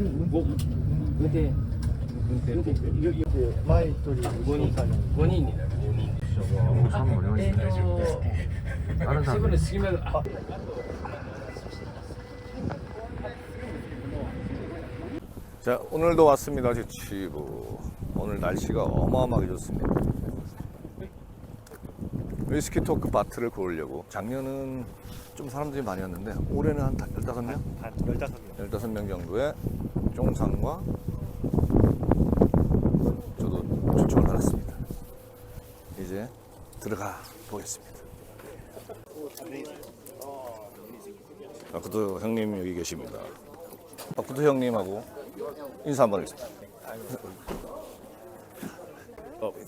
前一人5人になる。 다른 사람. 세분의 스키면 자, 오늘도 왔습니다. 제치부. 오늘 날씨가 어마어마하게 좋습니다. 위스키 토크 바트를 고르려고. 작년은 좀 사람들이 많이 왔는데 올해는 한 15명? 한 15명. 15명 정도의 쫑상과 저도 초청을 받았습니다. 이제 들어가 보겠습니다. 아쿠토 형님 여기 계십니다. 아쿠토 형님하고 인사 한번 하겠습니다.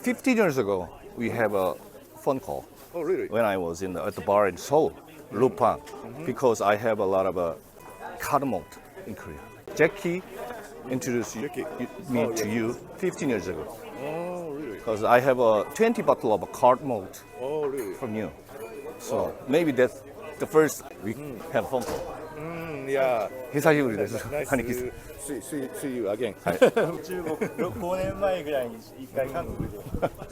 15 years ago, we have a phone call. Oh, really? When I was at the bar in Seoul, Lupang, because I have a lot of cardamom in Korea. Jackie introduced me to you 15 years ago. Oh, really? Because I have a 20 bottle of cardamom Oh, really? from you. So maybe that's the first we have phone call. Yeah. 久しぶりです。 Nice 兄貴 to see you again. はい。中国5年前ぐらいに一回韓国で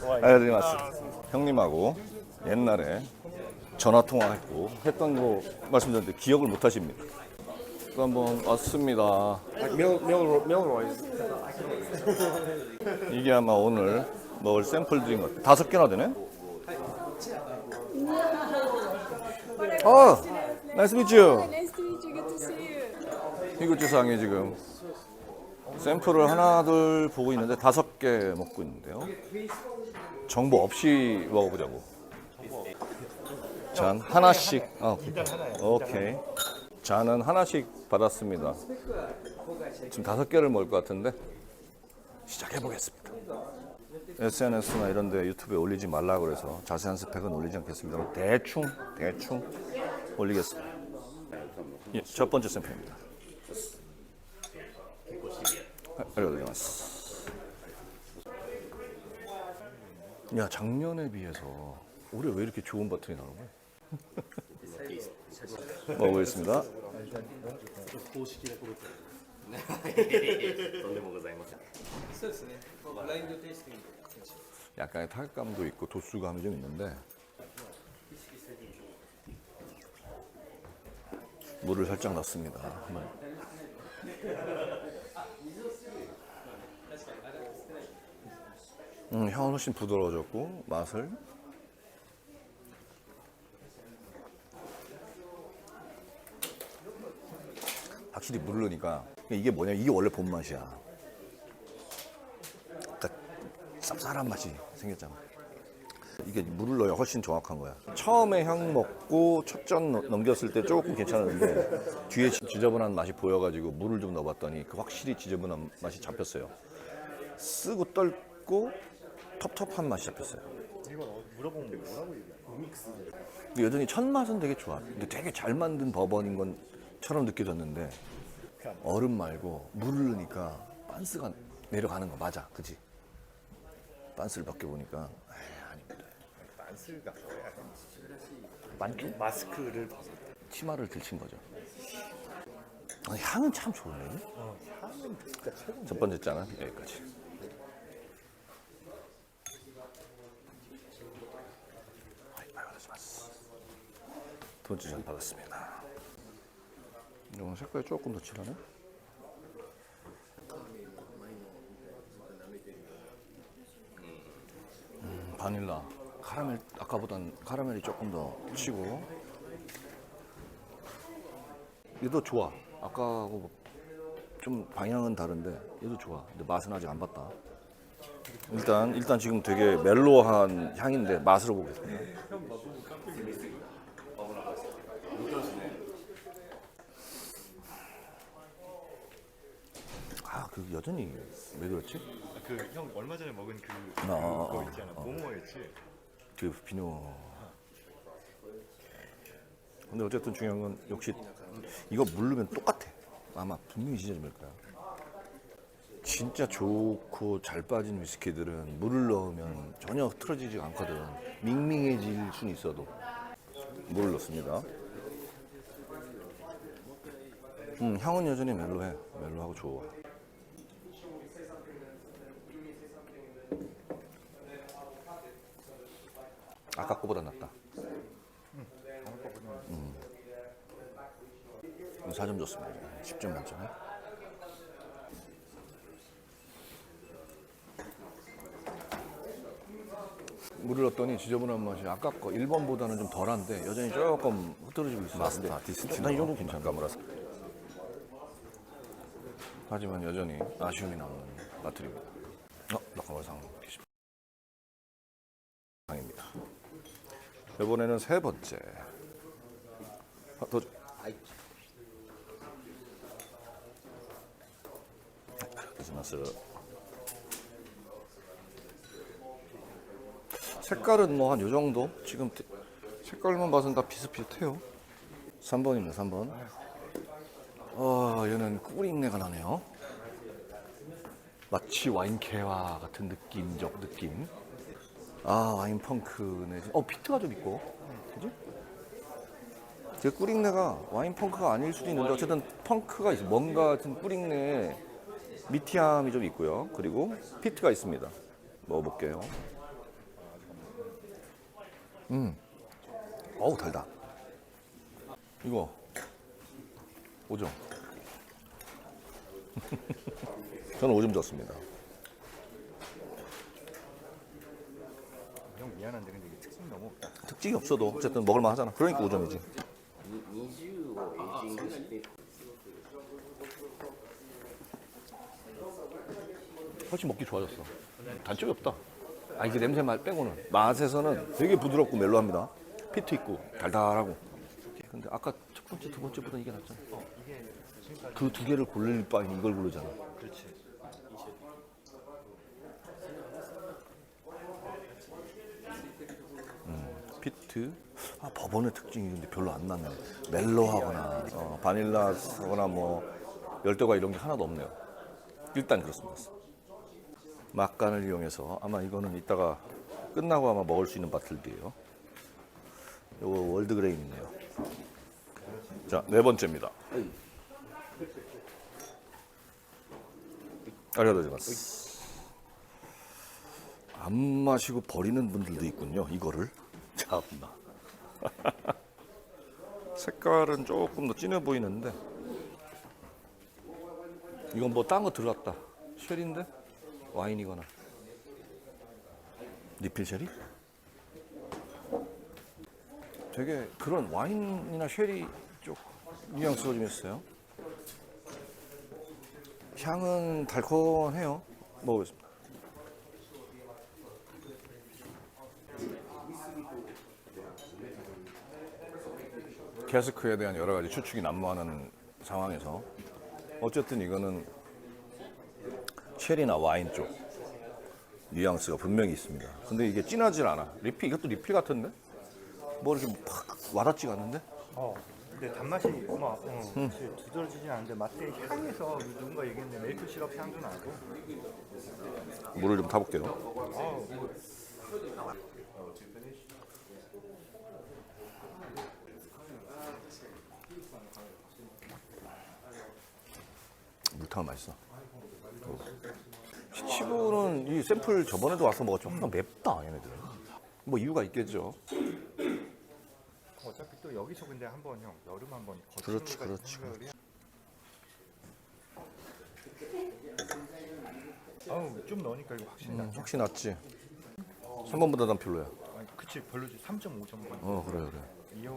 お会い 알려드리ます. 형님하고 옛날에 전화 통화했고 했던 거 말씀드렸는데 기억을 못 하십니다. 또 한번 왔습니다. 이게 아마 오늘 먹을 샘플들인 것 같아요. 5개나 되네? 나이스 미츠. Nice to meet you. Good to see you. 희구지상이 지금 샘플을 하나 둘 보고 있는데 5개 먹고 있는데요. 정보 없이 먹어보자고. 잔 하나씩. 오케이. 잔은 하나씩 받았습니다. 지금 5개를 먹을 것 같은데 시작해 보겠습니다. SNS나 이런 데 유튜브에 올리지 말라고 그래서 자세한 스펙은 올리지 않겠습니다. 대충 올리겠습니다. 예, 첫 번째 샘플입니다. 알려드리ます. 야, 작년에 비해서 올해 왜 이렇게 좋은 버튼이 나오는 거야? 먹어보겠습니다. 약간의 타격감도 있고 도수감이 좀 있는데 물을 살짝 넣습니다. 향은 훨씬 부드러워졌고 맛을 확실히 물을 넣으니까 이게 뭐냐, 이게 원래 본맛이야. 그러니까 쌉쌀한 맛이 생겼잖아. 이게 물을 넣어야 훨씬 정확한 거야. 처음에 향 먹고 첫 잔 넘겼을 때 조금 괜찮았는데 뒤에 지저분한 맛이 보여가지고 물을 좀 넣어봤더니 확실히 지저분한 맛이 잡혔어요. 쓰고 떨고 텁텁한 맛이 잡혔어요. 이건 물어보면 뭐라고 얘기해? 믹스. 근데 여전히 첫 맛은 되게 좋아. 근데 되게 잘 만든 버번인 것처럼 느껴졌는데 얼음 말고 물을 넣으니까 빤스가 내려가는 거 맞아, 그치? 빤스를 벗겨보니까 아닙니다. 빤스가 뭐야? 마스크를 벗을 때. 치마를 들친 거죠. 향은 참 좋은데? 향은 진짜 최고인데. 첫 번째 잔은 여기까지. 두 번째 잔 받았습니다. 이건 색깔이 조금 더 칠하네? 바닐라. 카라멜, 아까보단 카라멜이 조금 더 치고. 얘도 좋아. 아까하고 좀 방향은 다른데 얘도 좋아. 근데 맛은 아직 안 봤다. 일단 지금 되게 멜로한 향인데 맛으로 보겠습니다. 그 여전히 왜 그렇지? 그 형 얼마 전에 먹은 어. 그거 있잖아. 뭐뭐였지? 그 비누. 근데 어쨌든 중요한 건 역시 이거 물르면 똑같아. 아마 분명히 지져질 거야. 진짜 좋고 잘 빠진 위스키들은 물을 넣으면 전혀 틀어지지 않거든. 밍밍해질 수는 있어도 물을 넣습니다. 향은 여전히 멜로해. 멜로하고 좋아. 아까 거보다 낫다. 4점 줬습니다. 10점 만점에. 물을 넣었더니 지저분한 맛이 아까 거 1번보다는 좀 덜한데 여전히 조금 흐트러지고 있어요. 마스터 디스틴. 난이 정도 괜찮아. 까물어서. 하지만 여전히 아쉬움이 남는 나트륨입니다. 낙하물상 상입니다. 이번에는 세 번째. 더 크리스마스. 색깔은 뭐 한 요 정도? 지금 색깔만 봐서는 다 비슷비슷해요. 3번입니다. 3번. 얘는 꿀잉내가 나네요. 마치 와인 개화 같은 느낌적 느낌. 와인 펑크네. 피트가 좀 있고. 그지? 제 꿀잉내가 와인 펑크가 아닐 수도 있는데 어쨌든 펑크가 있어. 뭔가 같은 꿀잉내에 미티함이 좀 있고요. 그리고 피트가 있습니다. 먹어볼게요. 어우 달다. 이거 5점. 저는 5점 줬습니다. 형 미안한데 근데 이게 특징 너무 없다. 특징이 없어도 어쨌든 먹을만 하잖아. 그러니까 5점이지. 훨씬 먹기 좋아졌어. 단점이 없다. 이게 냄새 맛 빼고는 맛에서는 되게 부드럽고 멜로합니다. 피트 있고 달달하고. 근데 아까 첫 번째, 두 번째보다 이게 낫잖아. 그 두 개를 고를 바에는 이걸 고르잖아. 그렇지. 피트. 버번의 특징이 근데 별로 안 났네. 멜로하거나 바닐라하거나 뭐 열대과 이런 게 하나도 없네요. 일단 그렇습니다. 막간을 이용해서 아마 이거는 이따가 끝나고 아마 먹을 수 있는 바틀비예요. 요거 월드그레인이네요. 자, 네 번째입니다. 아리가토고자이마스. 안 마시고 버리는 분들도 있군요. 이거를. 참나. 색깔은 조금 더 진해 보이는데 이건 뭐 딴 거 들어갔다. 쉘인데? 와인이거나 리필 쉘이? 되게 그런 와인이나 쉘이 쪽 뉘앙스가 좀 있어요. 향은 달콤해요. 먹어보겠습니다. 캐스크에 대한 여러 가지 추측이 난무하는 상황에서 어쨌든 이거는 쉘이나 와인 쪽 뉘앙스가 분명히 있습니다. 근데 이게 진하질 않아. 리필, 이것도 리필 같은데? 뭐 이렇게 팍 와닿지가 않는데? 근데 단맛이 두드러지진 않는데 맛의 향에서 누군가 얘기했는데 메이플 시럽 향도 나고. 물을 좀 타볼게요. 물 타면 맛있어. 피치부는 이 샘플 저번에도 와서 먹었죠. 항상 맵다 얘네들은. 뭐 이유가 있겠죠. 어차피 또 여기서 근데 한번 형 여름 한번 그렇지. 좀 넣으니까 이거 확실히 낫지. 혹시 낫지? 3번보다 난 별로야. 그치 별로지. 3.5점. 그래.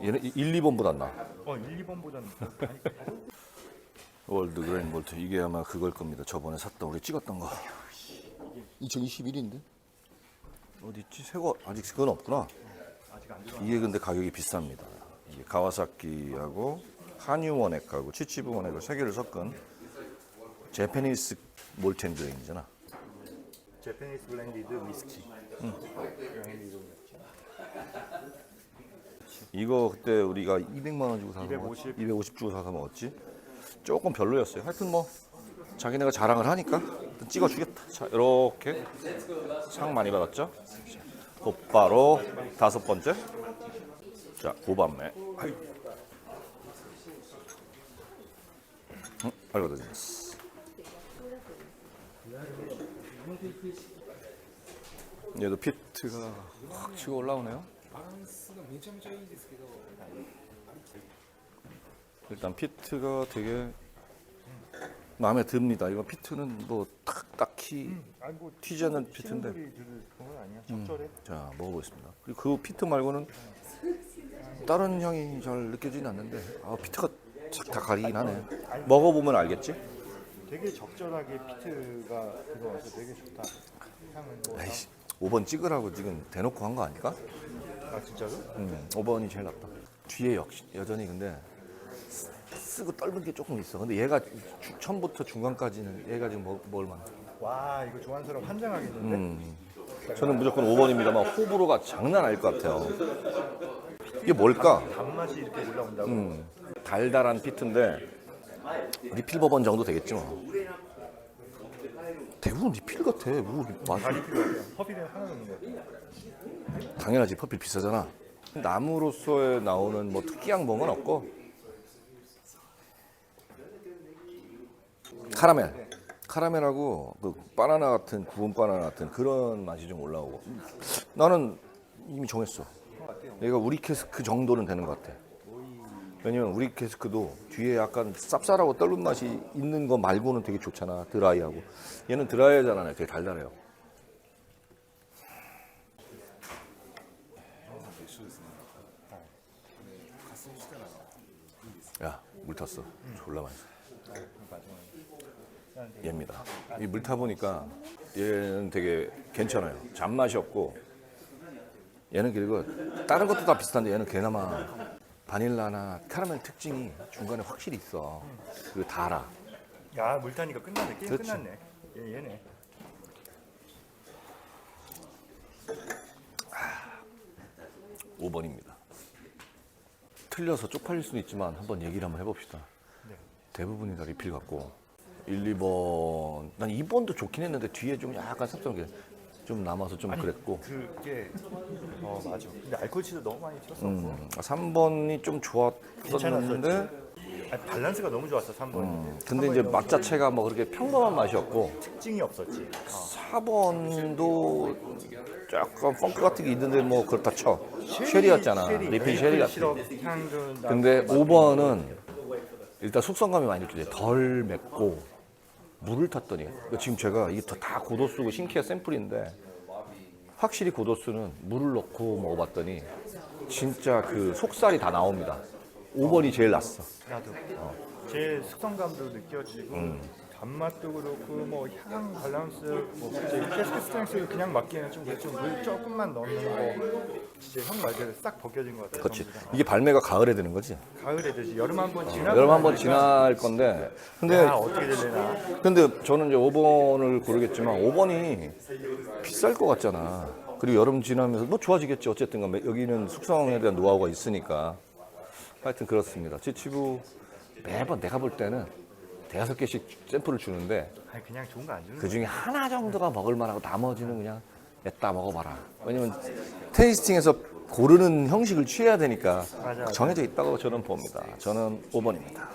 얘는 1, 2번보다 나. 1, 2번보다는 월드 그레인 몰트. 이게 아마 그걸 겁니다. 저번에 샀던 우리 찍었던 거. 2021인데? 어디 있지? 새거 아직 그건 없구나. 아직 안 들어. 이게 근데 가격이 비쌉니다. 이게 가와사키하고 한유원액하고 치치부 원액을 세 개를 섞은 제페니스 몰트 앤 그레인이잖아. 제페니스 블렌디드 위스키. 이거 그때 우리가 200만 원 주고 사서 250. 250 주고 사서 먹었지. 조금 별로였어요. 하여튼 뭐 자기네가 자랑을 하니까 일단 찍어주겠다. 자, 이렇게 상 많이 받았죠. 곧바로 5번째. 자, 고밤매. 알거든요. 얘도 피트가 확 치고 올라오네요. 일단 피트가 되게 마음에 듭니다. 이거 피트는 뭐 딱히 아니 뭐 튀지 않는 피트인데. 친구들이 들을 그런 건 아니야. 적절해. 자, 먹어보겠습니다. 그리고 그 피트 말고는 다른 향이 잘 느껴지진 않는데 피트가 다 가리긴 하네. 먹어보면 알겠지? 되게 적절하게 피트가 들어와서 되게 좋다. 향은 뭐. 에이씨, 5번 찍으라고 지금 대놓고 한 거 아닐까? 아 진짜로? 5번이 제일 낫다. 뒤에 역시 여전히 근데 쓰고 떫은 게 조금 있어. 근데 얘가 처음부터 중간까지는 얘가 지금 먹을 만. 와 이거 좋아하는 사람 환장하겠는데? 저는 무조건 5번입니다만 호불호가 장난 아닐 것 같아요. 이게 뭘까? 단맛이 이렇게 올라온다고? 달달한 피트인데 리필 버번 정도 되겠지 뭐. 대부분 리필 같아. 뭐 맛이. 다리 필요해요. 퍼피는 하나 넣는 거. 당연하지. 퍼필 비싸잖아. 나무로서의 나오는 뭐 특이한 뭔건 없고 카라멜하고 그 바나나 같은 구운 바나나 같은 그런 맛이 좀 올라오고 나는 이미 정했어. 얘가 우리 캐스크 정도는 되는 것 같아. 왜냐면 우리 캐스크도 뒤에 약간 쌉쌀하고 떫은 맛이 있는 거 말고는 되게 좋잖아. 드라이하고 얘는 드라이하잖아요. 되게 달달해요. 야, 물 탔어. 졸라 맛있어. 얘입니다. 이 물 타보니까 얘는 되게 괜찮아요. 잔맛이 없고 얘는 그리고 다른 것도 다 비슷한데 얘는 그나마 바닐라나 카라멜 특징이 중간에 확실히 있어. 그리고 달아. 야 물타니까 끝났네. 게임 그렇지. 끝났네. 얘네. 5번입니다. 틀려서 쪽팔릴 수는 있지만 한번 얘기를 한번 해봅시다. 네. 대부분이 다 리필 같고 1, 2번 난 2번도 좋긴 했는데 뒤에 좀 약간 쌉싸한 게 좀 남아서 좀 그랬고 그게 맞아. 근데 알코올치도 너무 많이 튀었어. 3번이 좀 좋았었는데 아니, 밸런스가 너무 좋았어 3번이. 근데 이제 맛 자체가 뭐 그렇게 평범한 맛이었고 특징이 없었지. 4번도 약간 펑크 같은 게 있는데 뭐 그렇다 쳐 쉐리였잖아. 리필 쉐리 같은. 향도 나. 근데 5번은 일단 속성감이 많이 느껴져요. 덜 맵고 물을 탔더니 그러니까 지금 제가 이게 다 고도수고 신기한 샘플인데 확실히 고도수는 물을 넣고 먹어봤더니 진짜 그 속살이 다 나옵니다. 5번이 제일 낫어. 나도. 제 숙성감도 느껴지고 단맛도 그렇고 뭐 향 밸런스 뭐 캐스크 스트렝스를 그냥 맡기에는 좀 그렇죠. 물 조금만 넣는 거 진짜 형 말대로 싹 벗겨진 것 같아요. 그렇지. 전부 다. 이게 발매가 가을에 되는 거지. 가을에 되지. 여름 한번 지나고 여름 한번 나니까 지날 건데 근데 야, 어떻게 될래나. 근데 저는 이제 5번을 고르겠지만 5번이 비쌀 것 같잖아. 그리고 여름 지나면서 뭐 좋아지겠지. 어쨌든 간에 여기는 숙성에 대한 노하우가 있으니까. 하여튼 그렇습니다. 지치부 매번 내가 볼 때는 5개씩 샘플을 주는데 아니 그냥 좋은 거 안 주는 그 중에 하나 정도가 먹을 만하고 나머지는 그냥 냈다 먹어봐라. 왜냐면 테이스팅에서 고르는 형식을 취해야 되니까 맞아. 정해져 있다고 저는 봅니다. 저는 5번입니다.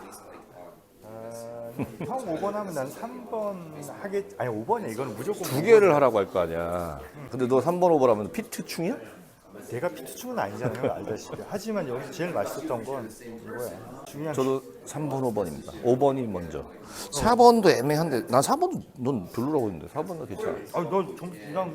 형 5번 하면 난 3번 하겠. 아니 5번이야. 이거는 무조건 2개를 하라고 할 거 아니야. 근데 너 3번 5번 하면 피트충이야? 내가 피트충은 아니잖아요. 형 알다시피. 하지만 여기서 제일 맛있었던 건 이거야. 중요한. 저도 3번 5번입니다. 5번이 먼저. 4번도 애매한데 난 4번 넌 별로라고 했는데 4번도 괜찮아.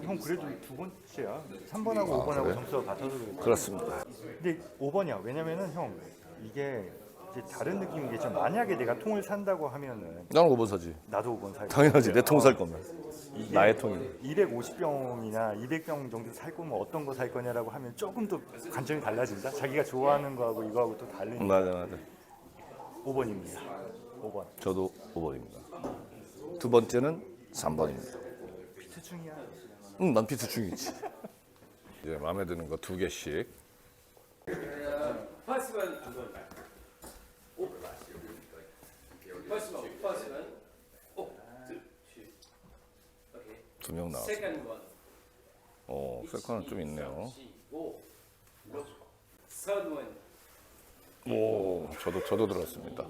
형 그래도 두 번째야. 3번하고 5번하고 그래? 점수가 같아서 그래. 그렇습니다. 근데 5번이야. 왜냐면은 형 이게 이제 다른 느낌이겠지만 만약에 내가 통을 산다고 하면은 나는 5번 사지. 나도 5번 살 거야. 당연하지. 내 통 살 거면. 이게 나의 통이. 250병이나 200병 정도 살 거면 어떤 거 살 거냐라고 하면 조금 더 관점이 달라진다. 자기가 좋아하는 거하고 이거하고 또 다르니까. 맞아. 5번입니다. 5번. 저도 5번입니다. 두 번째는 3번입니다. 피트충이야. 난 피트충이지. 이제 마음에 드는 거 2개씩. First one, first one. Oh, two, two. Okay. 2명 나왔어. Second one. 세컨은 좀 있네요. Go. Third one. 오, 저도 들었습니다.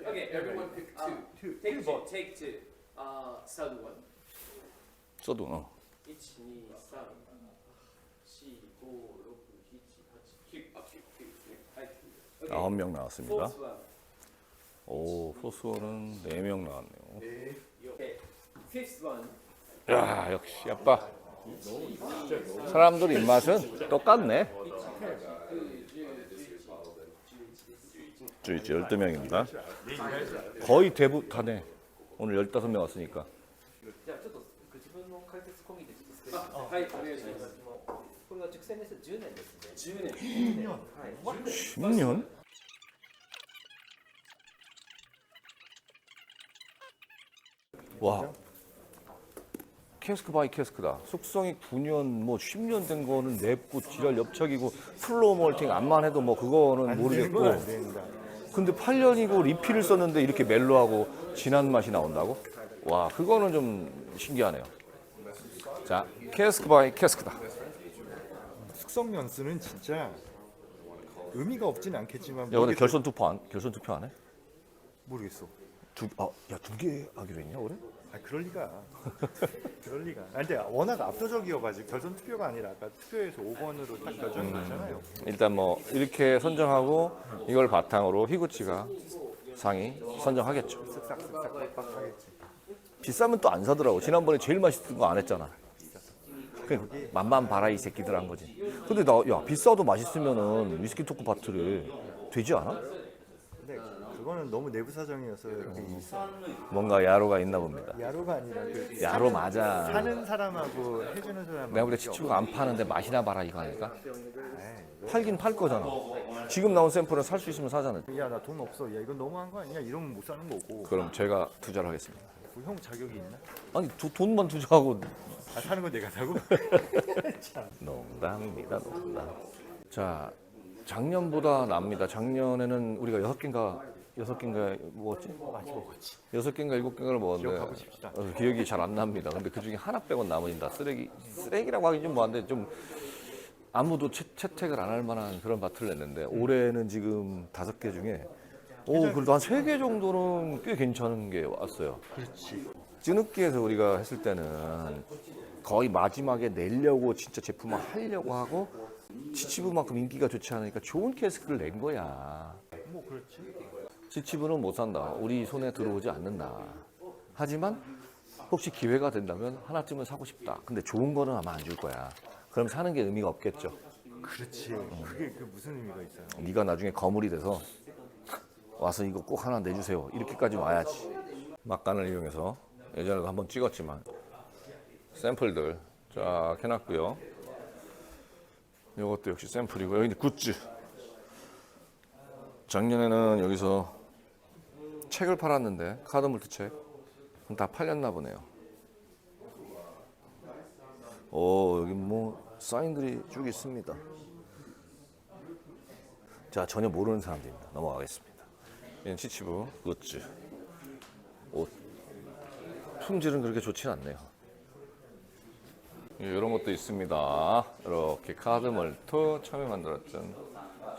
Okay, everyone pick two. Take two. Take two. Third one. 써도 1, 2, 3, 4, 5, 6, 7, 8, 9. 9명 나왔습니다. Fourth one. 오, 포스원은 4명 나왔네요. Okay. Fifth one. 야, 역시 아빠. 사람들 입맛은 똑같네. 주의지 12명입니다. 거의 대부분 다네. 오늘 15명 왔으니까. じゃあちょっとご自分の解説込みでちょっと少しはいお願いしますこれは直線です10年ですね10年はい 10년? 와, 캐스크 바이 캐스크다. 숙성이 9년, 뭐 10년 된 거는 냅고 지랄 엽착이고 플로우 몰팅 암만 해도 뭐 그거는 모르겠고. 안 된다. 근데 8년이고 리필을 썼는데 이렇게 멜로하고 진한 맛이 나온다고? 와, 그거는 좀 신기하네요. 자, 캐스크 바이 캐스크다. 숙성 연수는 진짜 의미가 없진 않겠지만 야, 근데 결선 투표 안 해? 모르겠어. 야, 2개 하기로 했냐, 올해? 아 그럴 리가. 그럴 리가. 아, 근데 워낙 압도적이어가지고 결선 투표가 아니라 아까 투표에서 5번으로 딱 결정이 됐잖아요. 일단 뭐 이렇게 선정하고 이걸 바탕으로 히구치가 상위 선정하겠죠. 쓱싹쓱싹 빡빡하겠지. 비싸면 또 안 사더라고. 지난번에 제일 맛있던 거 안 했잖아. 그냥 맛만 봐라 이 새끼들 한 거지. 근데 야, 비싸도 맛있으면은 위스키 토크 바틀에 되지 않아? 근데 그거는 너무 내부 사정이어서 이렇게 뭔가 야로가 있나 봅니다. 야로가 아니라 그 야로 맞아. 사는 사람하고 해주는 사람. 내가 볼때 치치부가 안 파는데 맛이나 봐라 이거 아닐까? 팔긴 팔 거잖아. 지금 나온 샘플은 살 수 있으면 사잖아. 야 나 돈 없어. 야 이건 너무한 거 아니야? 이러면 못 사는 거고. 그럼 제가 투자를 하겠습니다. 형 자격이 있나? 아니 돈만 투자하고 아 사는 건 내가 사고? 농담입니다, 농담. 자, 작년보다 납니다. 작년에는 우리가 6개인가 먹었지? 많이 먹었지. 6개인가 7개인가를 먹었는데 기억하고 싶다. 기억이 잘 안 납니다. 근데 그 중에 하나 빼곤 나머지는 다 쓰레기라고 하기 좀 뭐한데 좀 아무도 채택을 안 할 만한 그런 바트를 냈는데 올해는 지금 5개 중에 그래도 한 3개 정도는 꽤 괜찮은 게 왔어요. 그렇지. 찌느끼에서 우리가 했을 때는 거의 마지막에 내려고 진짜 제품을 하려고 하고 치치부만큼 인기가 좋지 않으니까 좋은 캐스크를 낸 거야. 뭐 그렇지. 치치부는 못 산다. 우리 손에 들어오지 않는다. 하지만 혹시 기회가 된다면 하나쯤은 사고 싶다. 근데 좋은 거는 아마 안 줄 거야. 그럼 사는 게 의미가 없겠죠. 그렇지. 그게 그 무슨 의미가 있어요? 네가 나중에 거물이 돼서 와서 이거 꼭 하나 내주세요. 이렇게까지 와야지. 막간을 이용해서 예전에도 한번 찍었지만 샘플들 쫙 해놨고요. 이것도 역시 샘플이고 여기 굿즈. 작년에는 여기서 책을 팔았는데 카드물트 책 다 팔렸나 보네요. 여기 뭐 사인들이 쭉 있습니다. 자, 전혀 모르는 사람들입니다. 넘어가겠습니다. 얘는 치치부 굿즈. 옷 품질은 그렇게 좋진 않네요. 이런 것도 있습니다. 이렇게 카드멀트 처음에 만들었던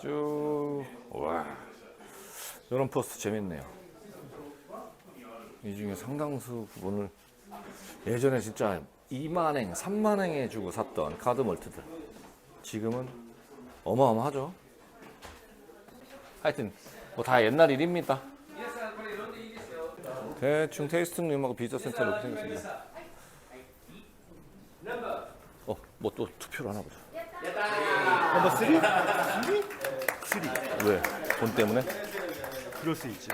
쭉 와, 이런 포스트 재밌네요. 이 중에 상당수 부분을 예전에 진짜 2만행, 3만행에 주고 샀던 카드멀트들 지금은 어마어마하죠. 하여튼 뭐 다 옛날 일입니다. 대충 테이스팅룸하고 비즈니스 센터 이렇게 생겼습니다. 뭐 또 투표를 하나 보자. 넘버 3? 왜? 돈 때문에? 그럴 수 있지.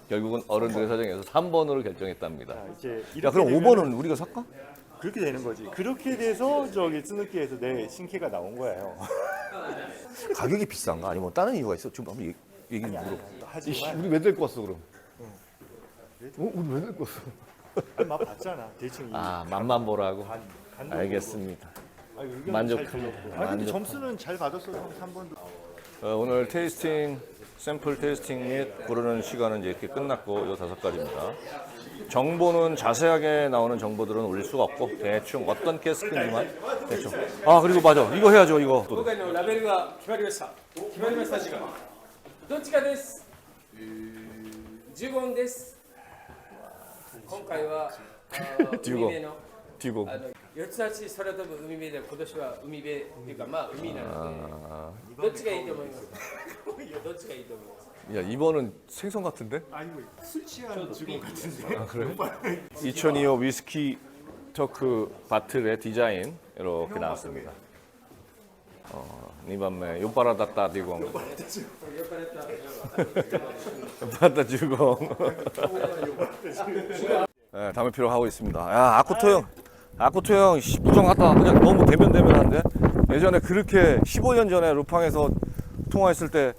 결국은 어른들의 사정에서 3번으로 결정했답니다. 이제 야, 그럼 되면은 5번은 우리가 살까? 그렇게 되는 거지. 그렇게 돼서 저기 찌느끼에서 내 신캐가 나온 거예요. 가격이 비싼가? 아니면 다른 이유가 있어? 지금 한번 얘기 좀 물어봐. 하지만 우리 왜 데리고 왔어 그럼? 우리 왜 데리고 왔어? 맛 봤잖아. 대충 맛만 보라고? 간도 알겠습니다. 의견도 만족합니다. 잘 들었고. 근데 만족합니다. 점수는 잘 받았어. 3번도. 오늘 테이스팅, 샘플 테이스팅 및 고르는 시간은 이제 이렇게 끝났고 이 5가지입니다. 정보는 자세하게 나오는 정보들은 올릴 수가 없고 대충 어떤 캐스크인지만 대충. 그리고 맞아. 이거 해야죠. 이거. 今回のラベルが決まりました。決まりました時間。どっちかです。15本です。今回は海辺の 뒤고. 四つ橋空飛ぶ海辺で今年は海辺っていうかまあ海なのでどっちがいいと思いますか？どっちがいいと思いますか？ 야, 이번은 생선 같은데? 아니고 술 취한 직원 같은데. 아, 그래? 2025 위스키 토크 바틀의 디자인 이렇게 나왔습니다. 2番目酔っ払ったっていう酔っ払った주공. 네, 담배 피러 가고 있습니다. 야, 아쿠토 형 부정 같다. 그냥 너무 대면대면한데. 예전에 그렇게 15년 전에 루팡에서 통화했을 때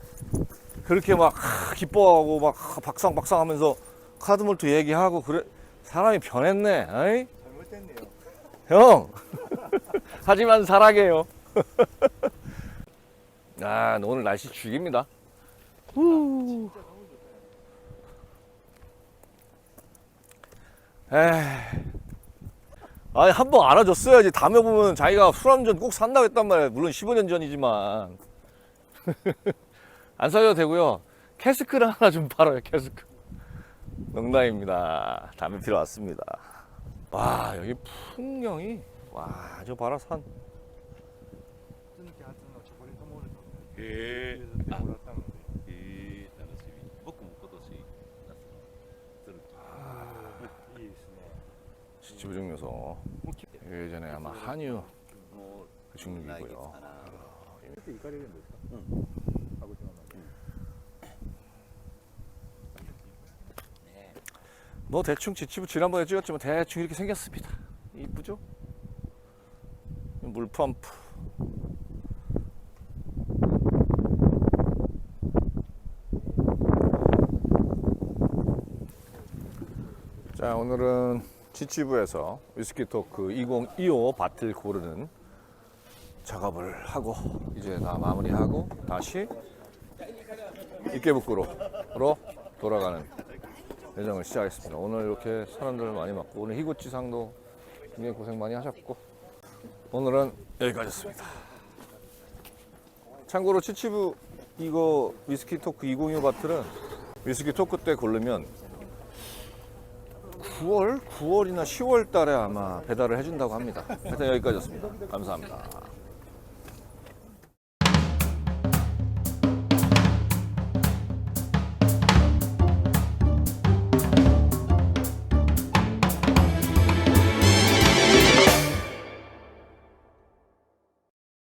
그렇게 막 기뻐하고 막 박상박상하면서 카드몰트 얘기하고 그래. 사람이 변했네. 어이? 잘못됐네요. 형. 하지만 사랑해요. 아, 오늘 날씨 죽입니다. 후. 아니, 한번 알아줬어야지. 다음에 보면 자기가 술 한 잔 꼭 산다고 했단 말이야. 물론 15년 전이지만. 안 사줘도 되고요. 캐스크를 하나 좀 팔아요, 캐스크. 농담입니다. 담배 피러 왔습니다. 와, 여기 풍경이. 와, 저 봐라, 산. 예. 아. 楽しみ。僕も今年夏する。いいですね. 지부 증명서. 예전에 아마 한유 もう 그 중국이고요. 그때 이까리는 됐다. 하고 생각나네. 뭐 대충 지치부 지난번에 찍었지만 대충 이렇게 생겼습니다. 이쁘죠? 물펌프. 자, 오늘은 지치부에서 위스키 토크 2025 바틀 고르는 작업을 하고 이제 다 마무리하고 다시 이케부쿠로 돌아가는 예정을 시작했습니다. 오늘 이렇게 사람들 많이 맞고 오늘 히구치상도 굉장히 고생 많이 하셨고 오늘은 여기까지였습니다. 참고로 치치부 이거 위스키 토크 2025 바틀은 위스키 토크 때 고르면 9월이나 10월 달에 아마 배달을 해준다고 합니다. 하여튼 여기까지였습니다. 감사합니다.